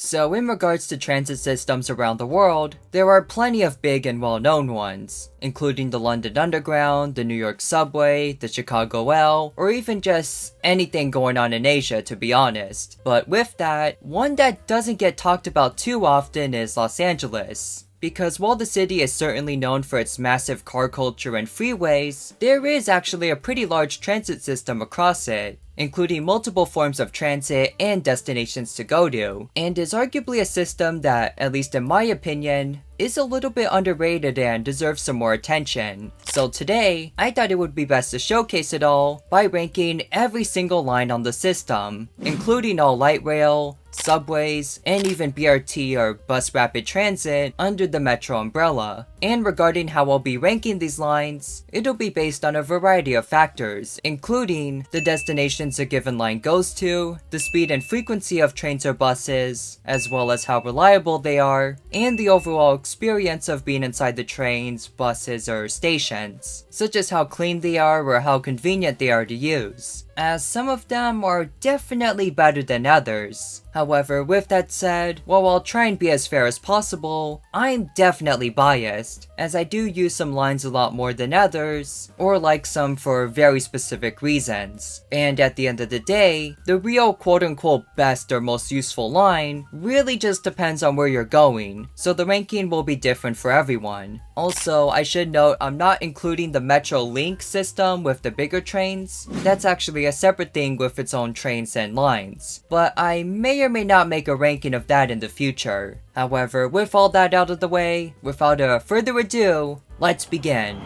So in regards to transit systems around the world, there are plenty of big and well-known ones, including the London Underground, the New York Subway, the Chicago L, or even just anything going on in Asia, to be honest. But with that, one that doesn't get talked about too often is Los Angeles. Because while the city is certainly known for its massive car culture and freeways, there is actually a pretty large transit system across it, including multiple forms of transit and destinations to go to, and is arguably a system that, at least in my opinion, is a little bit underrated and deserves some more attention. So today, I thought it would be best to showcase it all by ranking every single line on the system, including all light rail, subways, and even BRT or bus rapid transit under the metro umbrella. And regarding how I'll be ranking these lines, it'll be based on a variety of factors, including the destinations a given line goes to, the speed and frequency of trains or buses, as well as how reliable they are, and the overall experience of being inside the trains, buses, or stations, such as how clean they are or how convenient they are to use, as some of them are definitely better than others. However, with that said, while I'll try and be as fair as possible, I'm definitely biased, as I do use some lines a lot more than others, or like some for very specific reasons. And at the end of the day, the real quote-unquote best or most useful line really just depends on where you're going, so the ranking will be different for everyone. Also, I should note I'm not including the Metro Link system with the bigger trains. That's actually a separate thing with its own trains and lines, but I may or may not make a ranking of that in the future. However, with all that out of the way, without further ado, let's begin.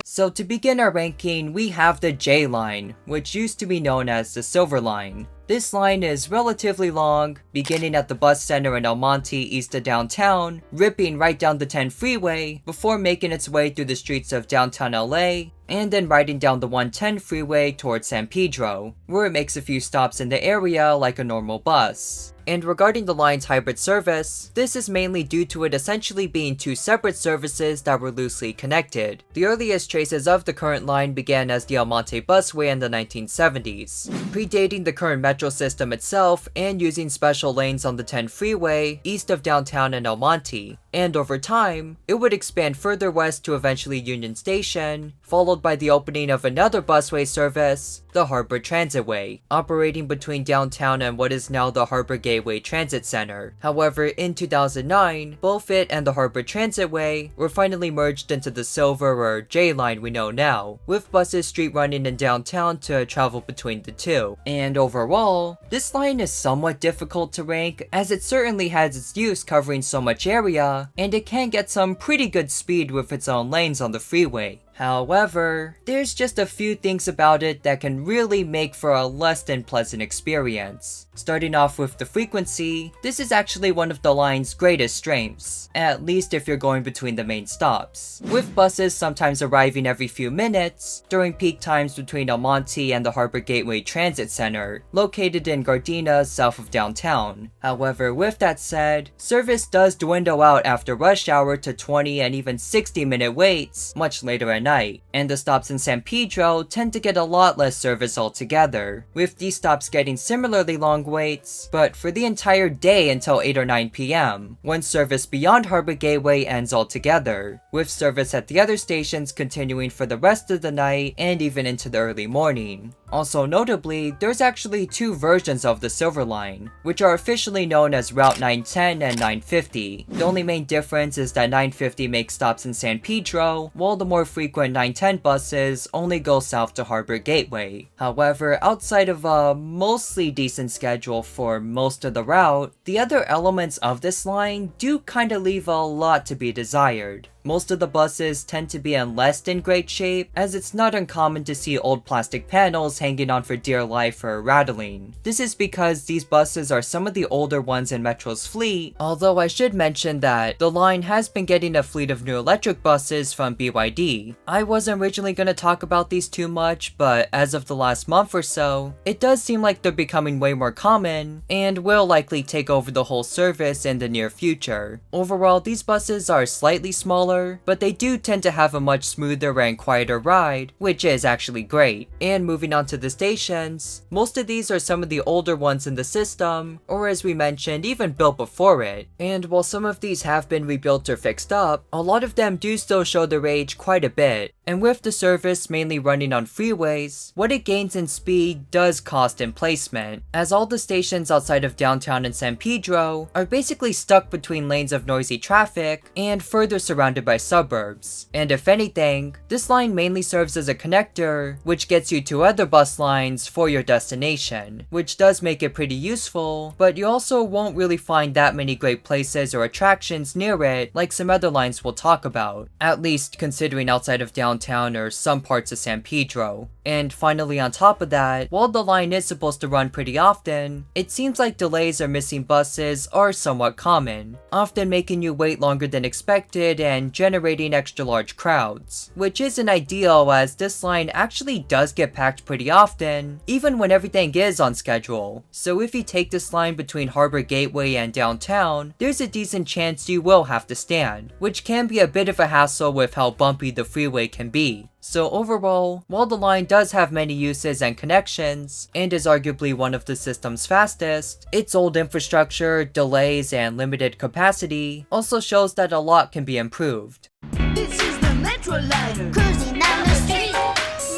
So to begin our ranking, we have the J line, which used to be known as the Silver Line. This line is relatively long, beginning at the bus center in El Monte east of downtown, ripping right down the 10 freeway before making its way through the streets of downtown LA, and then riding down the 110 freeway towards San Pedro, where it makes a few stops in the area like a normal bus. And regarding the line's hybrid service, this is mainly due to it essentially being two separate services that were loosely connected. The earliest traces of the current line began as the El Monte busway in the 1970s, predating the current metro system itself and using special lanes on the 10 freeway east of downtown and El Monte. And over time, it would expand further west to eventually Union Station, followed by the opening of another busway service, the Harbor Transitway, operating between downtown and what is now the Harbor Gateway Transit Center. However, in 2009, both it and the Harbor Transitway were finally merged into the Silver or J line we know now, with buses street running in downtown to travel between the two. And overall, this line is somewhat difficult to rank, as it certainly has its use covering so much area, and it can get some pretty good speed with its own lanes on the freeway. However, there's just a few things about it that can really make for a less than pleasant experience. Starting off with the frequency, this is actually one of the line's greatest strengths, at least if you're going between the main stops, with buses sometimes arriving every few minutes during peak times between El Monte and the Harbor Gateway Transit Center, located in Gardena, south of downtown. However, with that said, service does dwindle out after rush hour to 20 and even 60-minute waits much later at night, and the stops in San Pedro tend to get a lot less service altogether, with these stops getting similarly long waits, but for the entire day until 8 or 9 p.m., when service beyond Harbor Gateway ends altogether, with service at the other stations continuing for the rest of the night and even into the early morning. Also notably, there's actually two versions of the Silver Line, which are officially known as Route 910 and 950. The only main difference is that 950 makes stops in San Pedro, while the more frequent 910 buses only go south to Harbor Gateway. However, outside of a mostly decent schedule for most of the route, the other elements of this line do kinda leave a lot to be desired. Most of the buses tend to be in less than great shape, as it's not uncommon to see old plastic panels hanging on for dear life or rattling. This is because these buses are some of the older ones in Metro's fleet, although I should mention that the line has been getting a fleet of new electric buses from BYD. I wasn't originally going to talk about these too much, but as of the last month or so, it does seem like they're becoming way more common, and will likely take over the whole service in the near future. Overall, these buses are slightly smaller similar, but they do tend to have a much smoother and quieter ride, which is actually great. And moving on to the stations, most of these are some of the older ones in the system, or as we mentioned, even built before it. And while some of these have been rebuilt or fixed up, a lot of them do still show their age quite a bit. And with the service mainly running on freeways, what it gains in speed does cost in placement, as all the stations outside of downtown and San Pedro are basically stuck between lanes of noisy traffic and further surrounded by suburbs. And if anything, this line mainly serves as a connector, which gets you to other bus lines for your destination, which does make it pretty useful, but you also won't really find that many great places or attractions near it like some other lines we'll talk about, at least considering outside of downtown or some parts of San Pedro. And finally, on top of that, while the line is supposed to run pretty often, it seems like delays or missing buses are somewhat common, often making you wait longer than expected and generating extra large crowds, which isn't ideal as this line actually does get packed pretty often, even when everything is on schedule. So if you take this line between Harbor Gateway and downtown, there's a decent chance you will have to stand, which can be a bit of a hassle with how bumpy the freeway can be. So overall, while the line does have many uses and connections, and is arguably one of the system's fastest, its old infrastructure, delays, and limited capacity also shows that a lot can be improved. This is the Metro Liner, cruising down the street.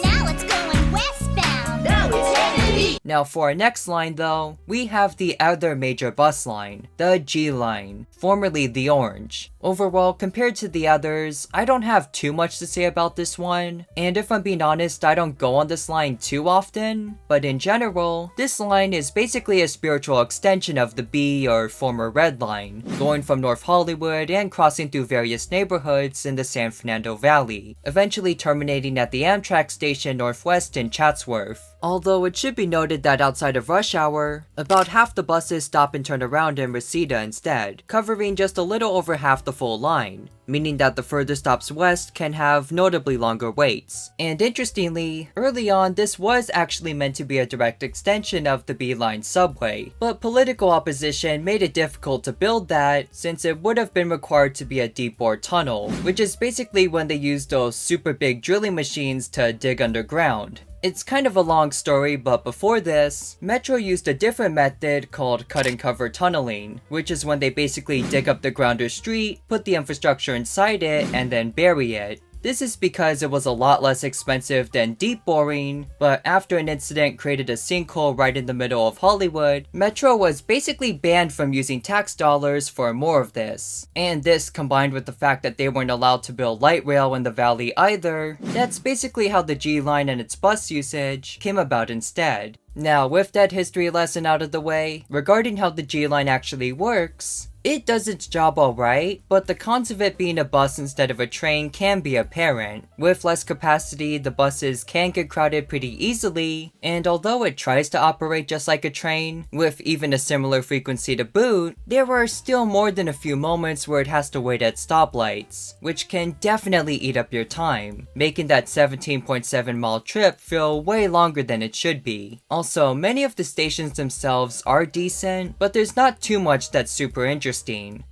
Now it's going westbound. Now it's headed east. Now for our next line though, we have the other major bus line, the G Line, formerly the Orange. Overall, compared to the others, I don't have too much to say about this one, and if I'm being honest, I don't go on this line too often, but in general, this line is basically a spiritual extension of the B or former Red Line, going from North Hollywood and crossing through various neighborhoods in the San Fernando Valley, eventually terminating at the Amtrak station northwest in Chatsworth. Although it should be noted that outside of rush hour, about half the buses stop and turn around in Reseda instead, covering just a little over half the full line, meaning that the further stops west can have notably longer waits. And interestingly, early on this was actually meant to be a direct extension of the B Line subway, but political opposition made it difficult to build that since it would have been required to be a deep bore tunnel, which is basically when they used those super big drilling machines to dig underground. It's kind of a long story, but before this, Metro used a different method called cut and cover tunneling, which is when they basically dig up the ground or street, put the infrastructure inside it, and then bury it. This is because it was a lot less expensive than deep boring, but after an incident created a sinkhole right in the middle of Hollywood, Metro was basically banned from using tax dollars for more of this. And this, combined with the fact that they weren't allowed to build light rail in the valley either, that's basically how the G Line and its bus usage came about instead. Now, with that history lesson out of the way, regarding how the G Line actually works, it does its job alright, but the cons of it being a bus instead of a train can be apparent. With less capacity, the buses can get crowded pretty easily, and although it tries to operate just like a train, with even a similar frequency to boot, there are still more than a few moments where it has to wait at stoplights, which can definitely eat up your time, making that 17.7 mile trip feel way longer than it should be. Also, many of the stations themselves are decent, but there's not too much that's super interesting,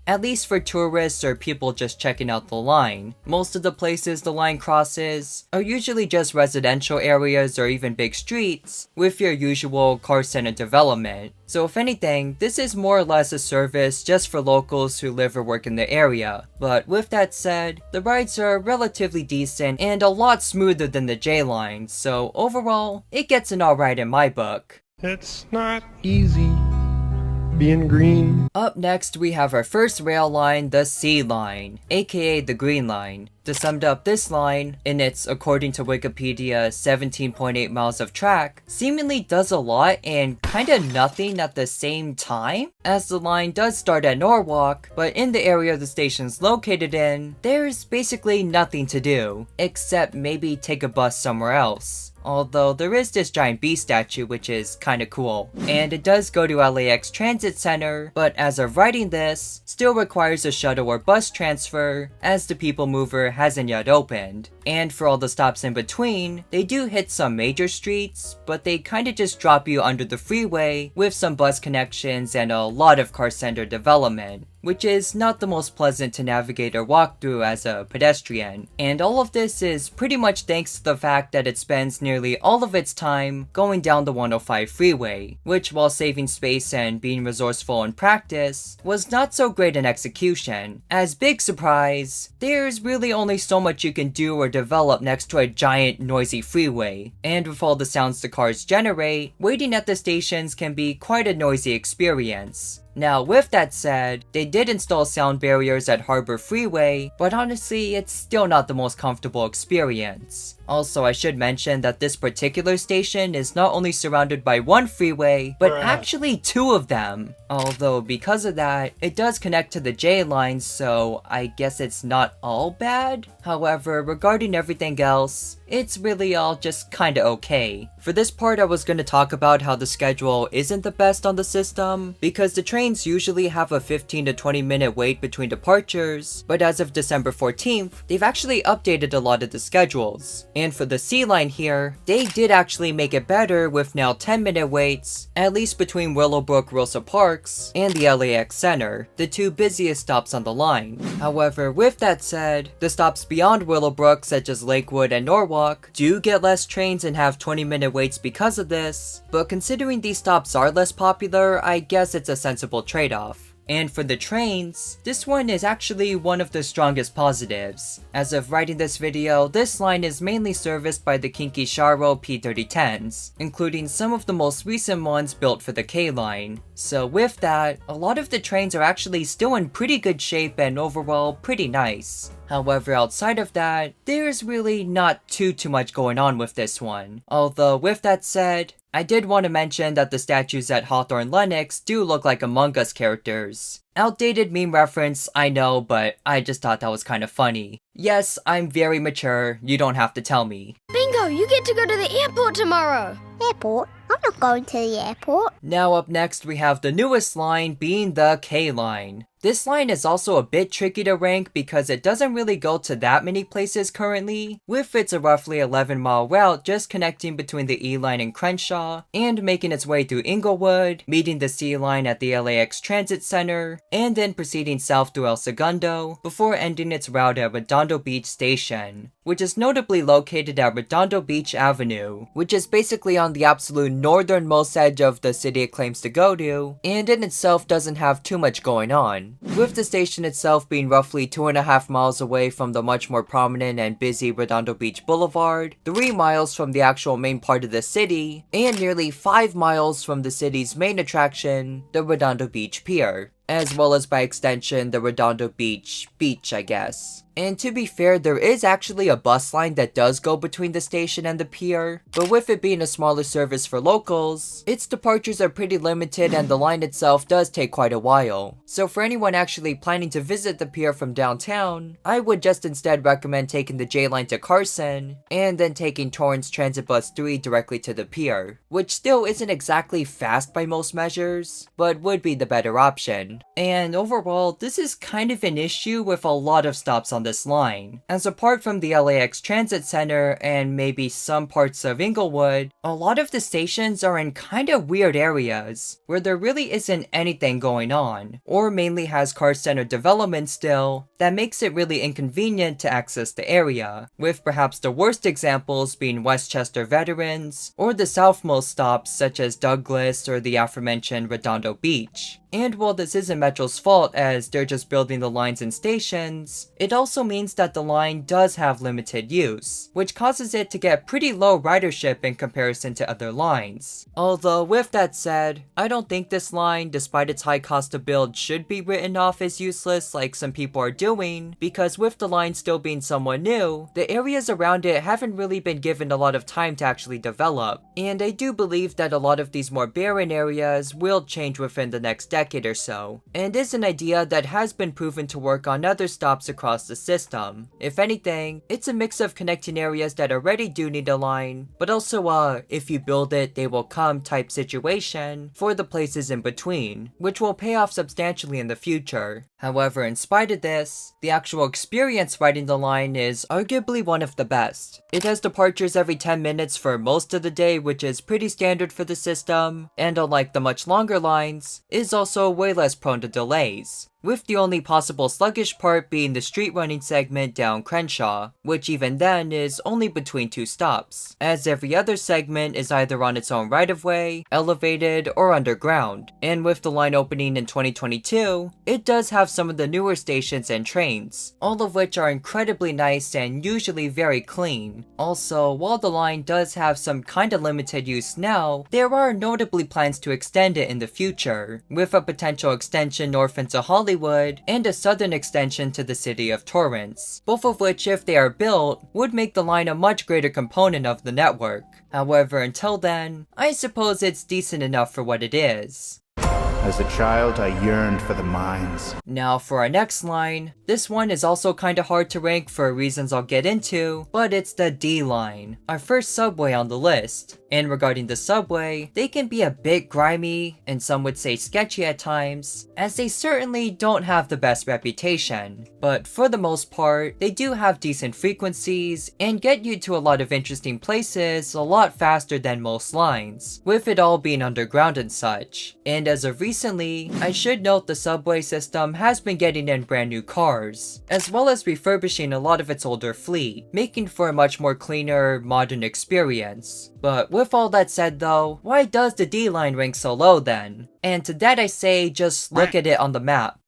at least for tourists or people just checking out the line. Most of the places the line crosses are usually just residential areas or even big streets with your usual car-centered development. So if anything, this is more or less a service just for locals who live or work in the area. But with that said, the rides are relatively decent and a lot smoother than the J Line, so overall, it gets an alright in my book. It's not easy being green. Up next, we have our first rail line, the C Line, aka the Green Line. To sum up this line, in its, according to Wikipedia, 17.8 miles of track, seemingly does a lot and kinda nothing at the same time, as the line does start at Norwalk, but in the area the station's located in, there's basically nothing to do, except maybe take a bus somewhere else. Although there is this giant bee statue, which is kinda cool. And it does go to LAX Transit Center, but as of writing this, still requires a shuttle or bus transfer, as the People Mover hasn't yet opened. And for all the stops in between, they do hit some major streets, but they kinda just drop you under the freeway with some bus connections and a lot of car center development. which is not the most pleasant to navigate or walk through as a pedestrian. And all of this is pretty much thanks to the fact that it spends nearly all of its time going down the 105 freeway, which, while saving space and being resourceful in practice, was not so great in execution. As big surprise, there's really only so much you can do or develop next to a giant noisy freeway, and with all the sounds the cars generate, waiting at the stations can be quite a noisy experience. Now, with that said, they did install sound barriers at Harbor Freeway, but honestly, it's still not the most comfortable experience. Also, I should mention that this particular station is not only surrounded by one freeway, but actually two of them. Although, because of that, it does connect to the J line, so I guess it's not all bad. However, regarding everything else, it's really all just kinda okay. For this part, I was gonna talk about how the schedule isn't the best on the system, because the trains usually have a 15 to 20 minute wait between departures, but as of December 14th, they've actually updated a lot of the schedules. And for the C line here, they did actually make it better with now 10-minute waits, at least between Willowbrook Rosa Parks and the LAX Center, the two busiest stops on the line. However, with that said, the stops beyond Willowbrook, such as Lakewood and Norwalk, do get less trains and have 20-minute waits because of this, but considering these stops are less popular, I guess it's a sensible trade-off. And for the trains, this one is actually one of the strongest positives. As of writing this video, this line is mainly serviced by the Kinki Sharo P3010s, including some of the most recent ones built for the K line. So with that, a lot of the trains are actually still in pretty good shape and overall pretty nice. However, outside of that, there's really not too much going on with this one. Although with that said, I did want to mention that the statues at Hawthorne Lennox do look like Among Us characters. Outdated meme reference, I know, but I just thought that was kind of funny. Yes, I'm very mature, you don't have to tell me. Bingo, you get to go to the airport tomorrow! Airport? I'm not going to the airport. Now up next we have the newest line being the K line. This line is also a bit tricky to rank because it doesn't really go to that many places currently, with its a roughly 11-mile route just connecting between the E line and Crenshaw, and making its way through Inglewood, meeting the C line at the LAX Transit Center, and then proceeding south through El Segundo, before ending its route at Redondo Beach Station, which is notably located at Redondo Beach Avenue, which is basically on the absolute northernmost edge of the city it claims to go to, and in itself doesn't have too much going on. With the station itself being roughly 2.5 miles away from the much more prominent and busy Redondo Beach Boulevard, 3 miles from the actual main part of the city, and nearly 5 miles from the city's main attraction, the Redondo Beach Pier, as well as by extension the Redondo Beach, I guess. And to be fair, there is actually a bus line that does go between the station and the pier, but with it being a smaller service for locals, its departures are pretty limited and the line itself does take quite a while. So for anyone actually planning to visit the pier from downtown, I would just instead recommend taking the J line to Carson, and then taking Torrance Transit Bus 3 directly to the pier, which still isn't exactly fast by most measures, but would be the better option. And overall, this is kind of an issue with a lot of stops on this line, as apart from the LAX Transit Center and maybe some parts of Inglewood, a lot of the stations are in kind of weird areas, where there really isn't anything going on, or mainly has car center development still, that makes it really inconvenient to access the area, with perhaps the worst examples being Westchester Veterans, or the southmost stops such as Douglas or the aforementioned Redondo Beach. And while this isn't Metro's fault as they're just building the lines and stations, it also means that the line does have limited use, which causes it to get pretty low ridership in comparison to other lines. Although with that said, I don't think this line, despite its high cost to build, should be written off as useless like some people are doing, because with the line still being somewhat new, the areas around it haven't really been given a lot of time to actually develop. And I do believe that a lot of these more barren areas will change within the next decade or so, and is an idea that has been proven to work on other stops across the system. If anything, it's a mix of connecting areas that already do need a line, but also if you build it, they will come type situation for the places in between, which will pay off substantially in the future. However, in spite of this, the actual experience riding the line is arguably one of the best. It has departures every 10 minutes for most of the day, which is pretty standard for the system, and unlike the much longer lines, is also way less prone to delays. with the only possible sluggish part being the street running segment down Crenshaw, which even then is only between 2 stops, as every other segment is either on its own right-of-way, elevated, or underground. And with the line opening in 2022, it does have some of the newer stations and trains, all of which are incredibly nice and usually very clean. Also, while the line does have some kinda limited use now, there are notably plans to extend it in the future, with a potential extension north into Hollywood and a southern extension to the city of Torrance, both of which, if they are built, would make the line a much greater component of the network. However, until then, I suppose it's decent enough for what it is. As a child, I yearned for the mines. Now for our next line, this one is also kinda hard to rank for reasons I'll get into, but it's the D line, our first subway on the list. And regarding the subway, they can be a bit grimy, and some would say sketchy at times, as they certainly don't have the best reputation. But for the most part, they do have decent frequencies, and get you to a lot of interesting places a lot faster than most lines, with it all being underground and such. And as of recently, I should note the subway system has been getting in brand new cars, as well as refurbishing a lot of its older fleet, making for a much more cleaner, modern experience. But with all that said though, why does the D line rank so low then? And to that I say, just look at it on the map.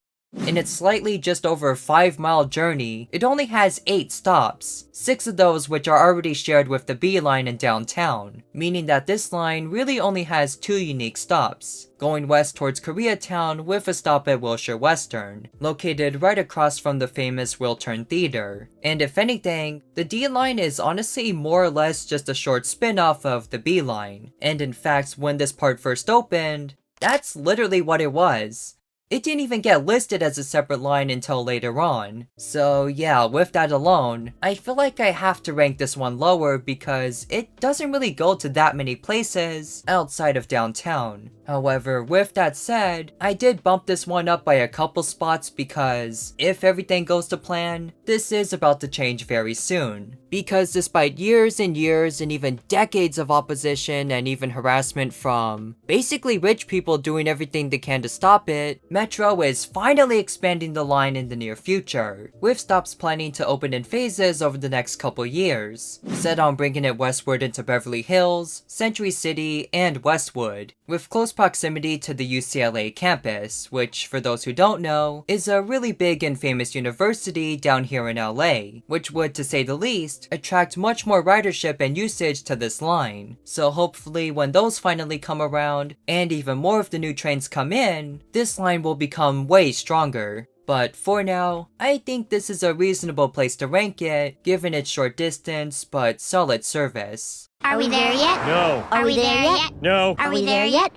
In its slightly just over 5-mile journey, it only has 8 stops, 6 of those which are already shared with the B line in downtown, meaning that this line really only has 2 unique stops, going west towards Koreatown with a stop at Wilshire Western, located right across from the famous Wiltern Theater. And if anything, the D line is honestly more or less just a short spin-off of the B line, and in fact when this part first opened, that's literally what it was. It didn't even get listed as a separate line until later on. So yeah, with that alone, I feel like I have to rank this one lower because it doesn't really go to that many places outside of downtown. However, with that said, I did bump this one up by a couple spots because if everything goes to plan, this is about to change very soon. Because despite years and years and even decades of opposition and even harassment from basically rich people doing everything they can to stop it, Metro is finally expanding the line in the near future, with stops planning to open in phases over the next couple years, set on bringing it westward into Beverly Hills, Century City, and Westwood, with close proximity to the UCLA campus, which, for those who don't know, is a really big and famous university down here in LA, which would, to say the least, attract much more ridership and usage to this line. So hopefully when those finally come around, and even more of the new trains come in, this line will become way stronger. But for now, I think this is a reasonable place to rank it, given its short distance but solid service. Are we there yet? No. Are we there yet? No. Are we there yet?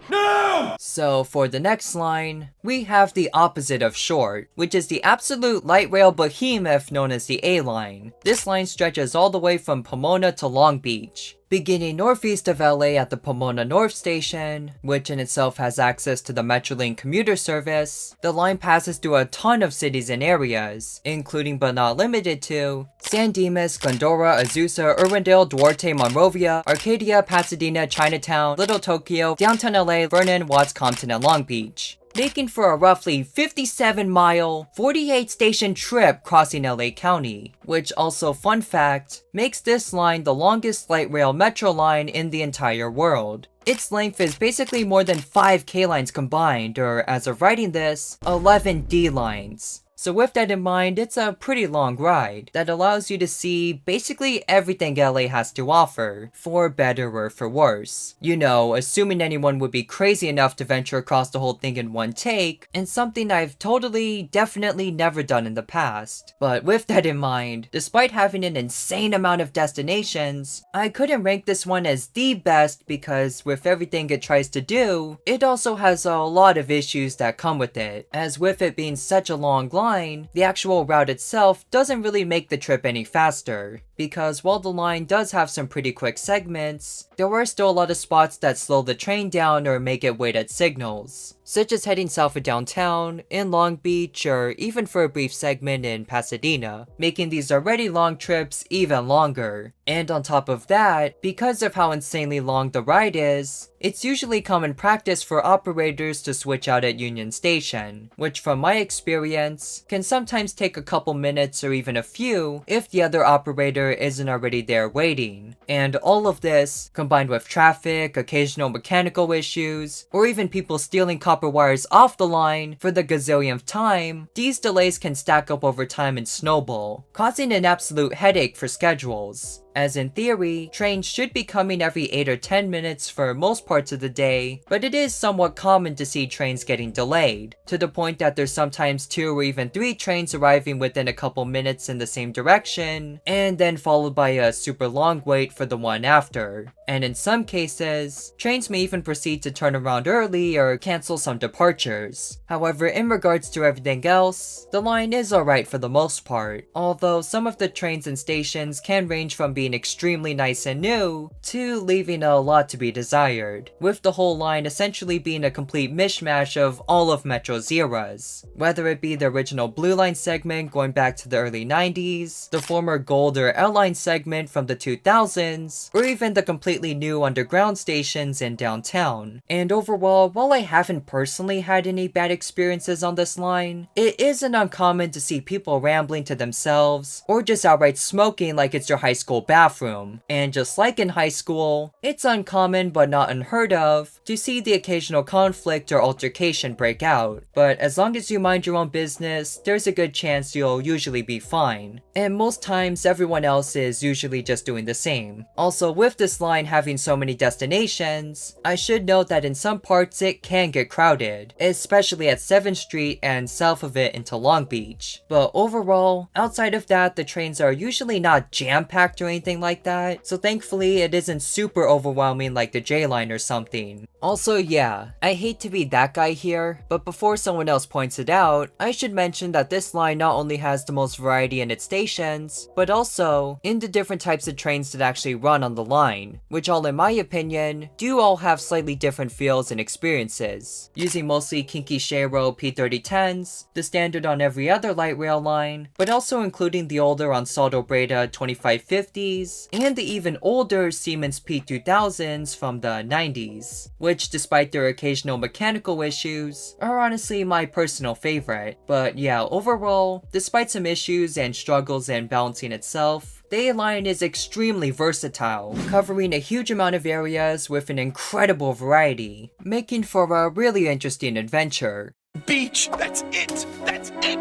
So for the next line, we have the opposite of short, which is the absolute light rail behemoth known as the A line. This line stretches all the way from Pomona to Long Beach, beginning northeast of LA at the Pomona North Station, which in itself has access to the Metrolink commuter service. The line passes through a ton of cities and areas, including but not limited to San Dimas, Glendora, Azusa, Irwindale, Duarte, Monrovia, Arcadia, Pasadena, Chinatown, Little Tokyo, downtown LA, Vernon, Watts, Compton, and Long Beach, making for a roughly 57-mile, 48-station trip crossing LA County, which also, fun fact, makes this line the longest light rail metro line in the entire world. Its length is basically more than 5 K lines combined, or as of writing this, 11 D lines. So with that in mind, it's a pretty long ride that allows you to see basically everything LA has to offer, for better or for worse. You know, assuming anyone would be crazy enough to venture across the whole thing in one take, and something I've definitely never done in the past. But with that in mind, despite having an insane amount of destinations, I couldn't rank this one as the best because with everything it tries to do, it also has a lot of issues that come with it, as with it being such a long line, the actual route itself doesn't really make the trip any faster. because while the line does have some pretty quick segments, there are still a lot of spots that slow the train down or make it wait at signals, such as heading south of downtown, in Long Beach, or even for a brief segment in Pasadena, making these already long trips even longer. And on top of that, because of how insanely long the ride is, it's usually common practice for operators to switch out at Union Station, which from my experience, can sometimes take a couple minutes or even a few if the other operator isn't already there waiting. And all of this, combined with traffic, occasional mechanical issues, or even people stealing copper wires off the line for the gazillionth time, these delays can stack up over time and snowball, causing an absolute headache for schedules. As in theory, trains should be coming every 8 or 10 minutes for most parts of the day, but it is somewhat common to see trains getting delayed, to the point that there's sometimes 2 or even 3 trains arriving within a couple minutes in the same direction, and then followed by a super long wait for the one after. And in some cases, trains may even proceed to turn around early or cancel some departures. However, in regards to everything else, the line is alright for the most part, although some of the trains and stations can range from being extremely nice and new to leaving a lot to be desired, with the whole line essentially being a complete mishmash of all of Metro's eras, whether it be the original Blue Line segment going back to the early 90s, the former Gold or L Line segment from the 2000s, or even the completely new underground stations in downtown. And overall, while I haven't personally had any bad experiences on this line, it isn't uncommon to see people rambling to themselves or just outright smoking like it's your high school bathroom. And just like in high school, it's uncommon but not unheard of to see the occasional conflict or altercation break out. But as long as you mind your own business, there's a good chance you'll usually be fine. And most times everyone else is usually just doing the same. Also, with this line having so many destinations, I should note that in some parts it can get crowded, especially at 7th Street and south of it into Long Beach. But overall, outside of that, the trains are usually not jam-packed or anything like that, so thankfully it isn't super overwhelming like the J Line or something. Also, yeah, I hate to be that guy here, but before someone else points it out, I should mention that this line not only has the most variety in its stations, but also in the different types of trains that actually run on the line, which all in my opinion, do all have slightly different feels and experiences, using mostly Kinky Shero P3010s, the standard on every other light rail line, but also including the older Ansaldo Breda 2550s, and the even older Siemens P2000s from the 90s, which despite their occasional mechanical issues, are honestly my personal favorite. But yeah, overall, despite some issues and struggles in balancing itself, the A-Line is extremely versatile, covering a huge amount of areas with an incredible variety, making for a really interesting adventure. Beach, that's it! That's it!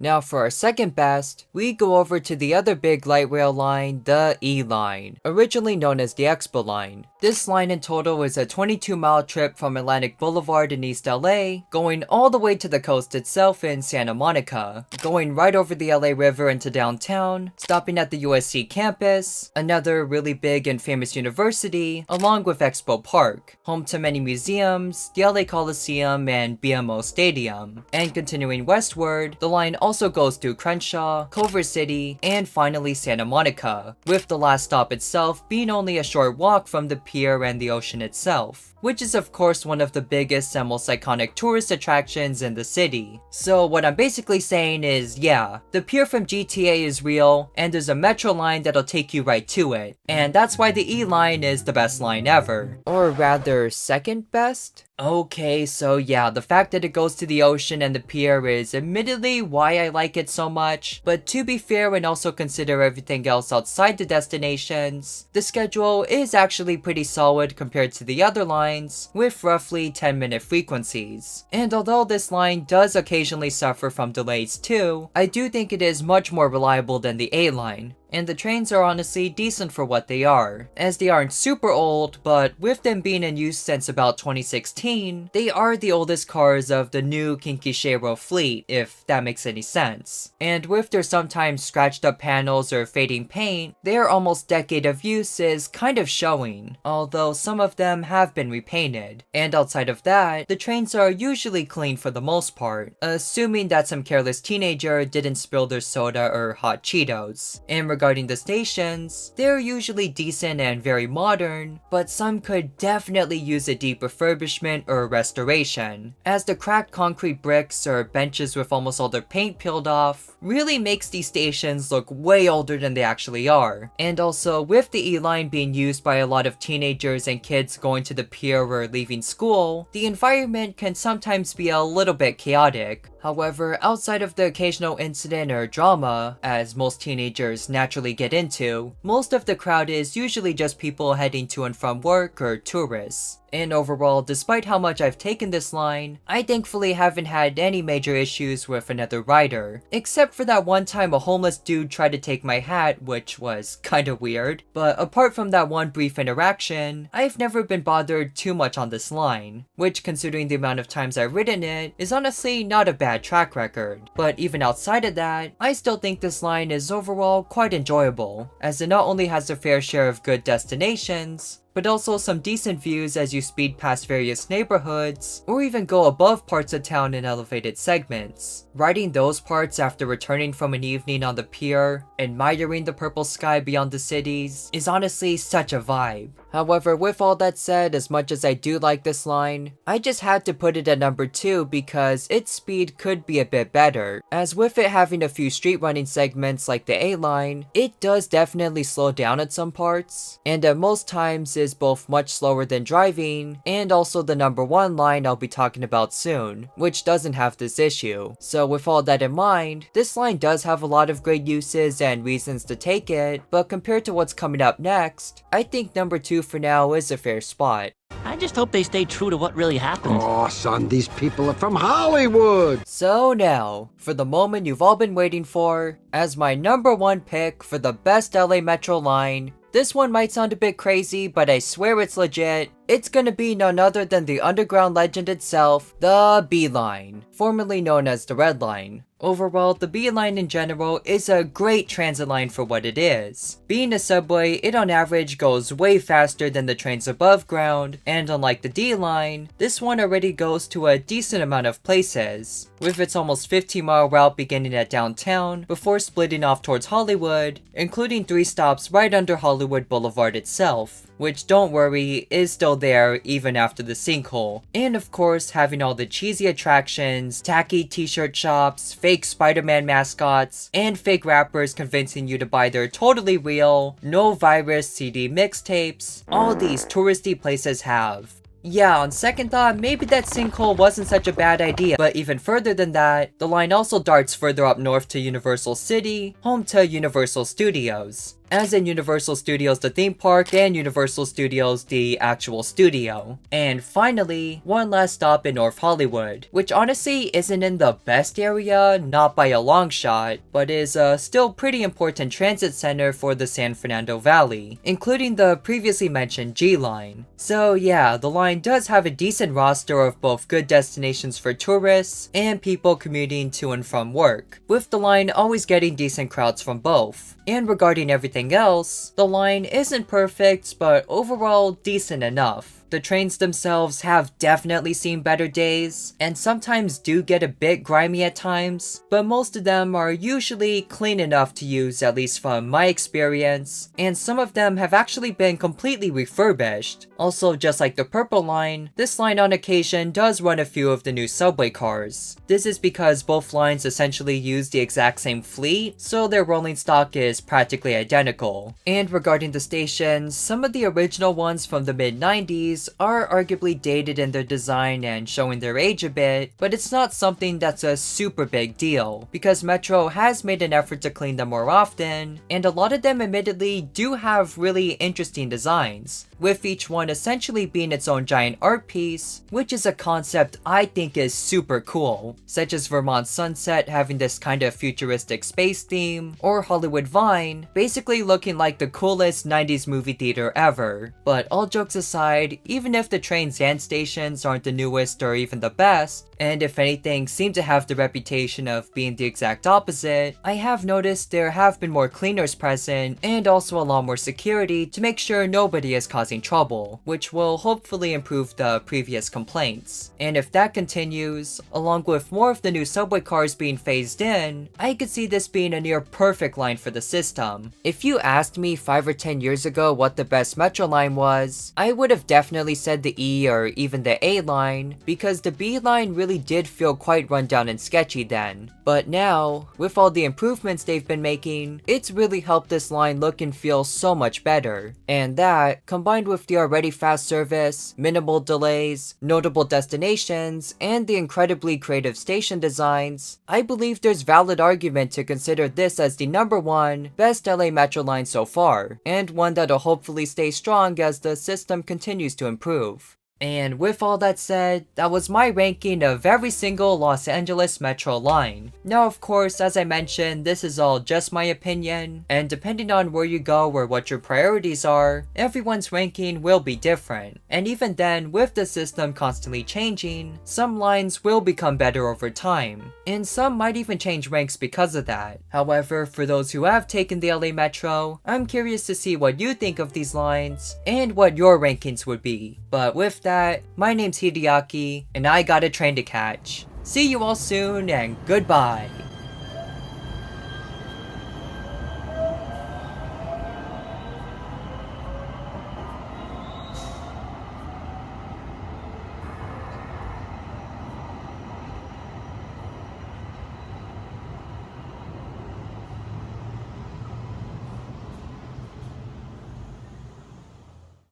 Now for our second best, we go over to the other big light rail line, the E-Line, originally known as the Expo Line. This line in total is a 22-mile trip from Atlantic Boulevard in East LA, going all the way to the coast itself in Santa Monica, going right over the LA River into downtown, stopping at the USC campus, another really big and famous university, along with Expo Park, home to many museums, the LA Coliseum, and BMO Stadium. And continuing westward, the line also goes through Crenshaw, Culver City, and finally Santa Monica, with the last stop itself being only a short walk from the pier and the ocean itself, which is of course one of the biggest and most iconic tourist attractions in the city. So what I'm basically saying is, yeah, the pier from GTA is real, and there's a metro line that'll take you right to it, and that's why the E-Line is the best line ever. Or rather, second best? Okay, so yeah, the fact that it goes to the ocean and the pier is admittedly why I like it so much, but to be fair and also consider everything else outside the destinations, the schedule is actually pretty solid compared to the other lines, with roughly 10-minute frequencies. And although this line does occasionally suffer from delays too, I do think it is much more reliable than the A-Line. And the trains are honestly decent for what they are, as they aren't super old, but with them being in use since about 2016, they are the oldest cars of the new Kinky Shero fleet, if that makes any sense. And with their sometimes scratched up panels or fading paint, their almost decade of use is kind of showing, although some of them have been repainted. And outside of that, the trains are usually clean for the most part, assuming that some careless teenager didn't spill their soda or hot Cheetos. In regarding the stations, they're usually decent and very modern, but some could definitely use a deep refurbishment or restoration, as the cracked concrete bricks or benches with almost all their paint peeled off really makes these stations look way older than they actually are. And also, with the E-line being used by a lot of teenagers and kids going to the pier or leaving school, the environment can sometimes be a little bit chaotic. However, outside of the occasional incident or drama, as most teenagers naturally get into, most of the crowd is usually just people heading to and from work or tourists. And overall, despite how much I've taken this line, I thankfully haven't had any major issues with another rider, except for that one time a homeless dude tried to take my hat, which was kinda weird. But apart from that one brief interaction, I've never been bothered too much on this line, which considering the amount of times I've ridden it, is honestly not a bad track record. But even outside of that, I still think this line is overall quite enjoyable, as it not only has a fair share of good destinations, but also some decent views as you speed past various neighborhoods, or even go above parts of town in elevated segments. Riding those parts after returning from an evening on the pier, admiring the purple sky beyond the cities, is honestly such a vibe. However, with all that said, as much as I do like this line, I just had to put it at number 2 because its speed could be a bit better, as with it having a few street running segments like the A line, it does definitely slow down at some parts, and at most times is both much slower than driving, and also the number 1 line I'll be talking about soon, which doesn't have this issue. So with all that in mind, this line does have a lot of great uses and reasons to take it, but compared to what's coming up next, I think number 2 for now is a fair spot. I just hope they stay true to what really happened. Oh, son, these people are from Hollywood! So now, for the moment you've all been waiting for, as my number 1 pick for the best LA Metro line, this one might sound a bit crazy, but I swear it's legit. It's gonna be none other than the underground legend itself, the B Line, formerly known as the Red Line. Overall, the B Line in general is a great transit line for what it is. Being a subway, it on average goes way faster than the trains above ground, and unlike the D Line, this one already goes to a decent amount of places, with its almost 15-mile route beginning at downtown before splitting off towards Hollywood, including 3 stops right under Hollywood Boulevard itself, which, don't worry, is still there even after the sinkhole. And of course, having all the cheesy attractions, tacky t-shirt shops, fake Spider-Man mascots, and fake rappers convincing you to buy their totally real, no virus CD mixtapes, all these touristy places have. Yeah, on second thought, maybe that sinkhole wasn't such a bad idea, but even further than that, the line also darts further up north to Universal City, home to Universal Studios. As in Universal Studios the theme park and Universal Studios the actual studio. And finally, one last stop in North Hollywood, which honestly isn't in the best area, not by a long shot, but is a still pretty important transit center for the San Fernando Valley, including the previously mentioned G Line. So yeah, the line does have a decent roster of both good destinations for tourists and people commuting to and from work, with the line always getting decent crowds from both. And regarding everything else, the line isn't perfect, but overall decent enough. The trains themselves have definitely seen better days, and sometimes do get a bit grimy at times, but most of them are usually clean enough to use, at least from my experience, and some of them have actually been completely refurbished. Also, just like the Purple Line, this line on occasion does run a few of the new subway cars. This is because both lines essentially use the exact same fleet, so their rolling stock is practically identical. And regarding the stations, some of the original ones from the mid-90s are arguably dated in their design and showing their age a bit, but it's not something that's a super big deal, because Metro has made an effort to clean them more often, and a lot of them admittedly do have really interesting designs, with each one essentially being its own giant art piece, which is a concept I think is super cool, such as Vermont Sunset having this kind of futuristic space theme, or Hollywood Vine basically looking like the coolest 90s movie theater ever. But all jokes aside, even if the trains and stations aren't the newest or even the best, and if anything seem to have the reputation of being the exact opposite, I have noticed there have been more cleaners present and also a lot more security to make sure nobody is causing causing trouble, which will hopefully improve the previous complaints. And if that continues, along with more of the new subway cars being phased in, I could see this being a near perfect line for the system. If you asked me 5 or 10 years ago what the best metro line was, I would have definitely said the E or even the A line, because the B line really did feel quite rundown and sketchy then. But now, with all the improvements they've been making, it's really helped this line look and feel so much better. And that, combined with the already fast service, minimal delays, notable destinations, and the incredibly creative station designs, I believe there's valid argument to consider this as the #1 best LA Metro line so far, and one that'll hopefully stay strong as the system continues to improve. And with all that said, that was my ranking of every single Los Angeles Metro line. Now of course, as I mentioned, this is all just my opinion, and depending on where you go or what your priorities are, everyone's ranking will be different. And even then, with the system constantly changing, some lines will become better over time, and some might even change ranks because of that. However, for those who have taken the LA Metro, I'm curious to see what you think of these lines, and what your rankings would be. But with that, my name's Hideaki, and I got a train to catch. See you all soon, and goodbye!